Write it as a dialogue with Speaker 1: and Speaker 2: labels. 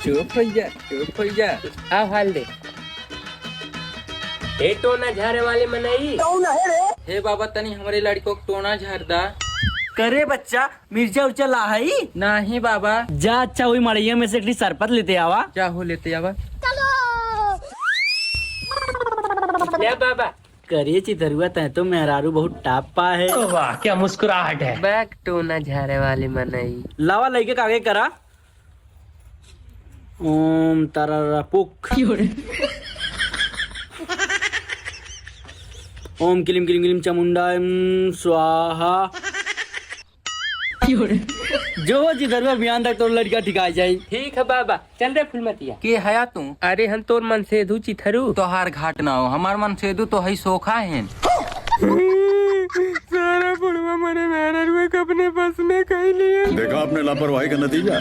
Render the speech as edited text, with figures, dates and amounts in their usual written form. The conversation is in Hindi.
Speaker 1: चुप हो जा
Speaker 2: आओ हाल दे ए टोना झारे वाले मनई
Speaker 1: हे बाबा तनी हमारे लड़को को टोना झाड़ दा।
Speaker 3: करे बच्चा मिर्चा उर्चा ला है
Speaker 1: नहीं बाबा।
Speaker 3: जा अच्छा हुई मड़ैया में से एक सरपत लेते आवा।
Speaker 1: क्या हो लेते आवा।
Speaker 2: ले बाबा
Speaker 3: करे चितरुआ तय तो मेहरारू बहुत टापा है।
Speaker 2: वाह क्या मुस्कुराहट है। बैग टोना झारे वाले मनई
Speaker 3: लावा लइके कागे करा। ओम तररा पुक ओम किलिम किलिम किलिम चामुंडा स्वाहा। जो चितरुआ बयान तक तो लड़का ठिका जाये।
Speaker 2: ठीक है बाबा चल रे फुलमतिया।
Speaker 1: के हया तू
Speaker 2: अरे हम तोर मन से धू चिथरू
Speaker 1: तोहार घाट ना हो हमार मन से तो है सोखा है।
Speaker 2: सारा बुढ़वा मरे मेहरा कपने बस में कह लिए।
Speaker 4: देखा आपने लापरवाही का नतीजा।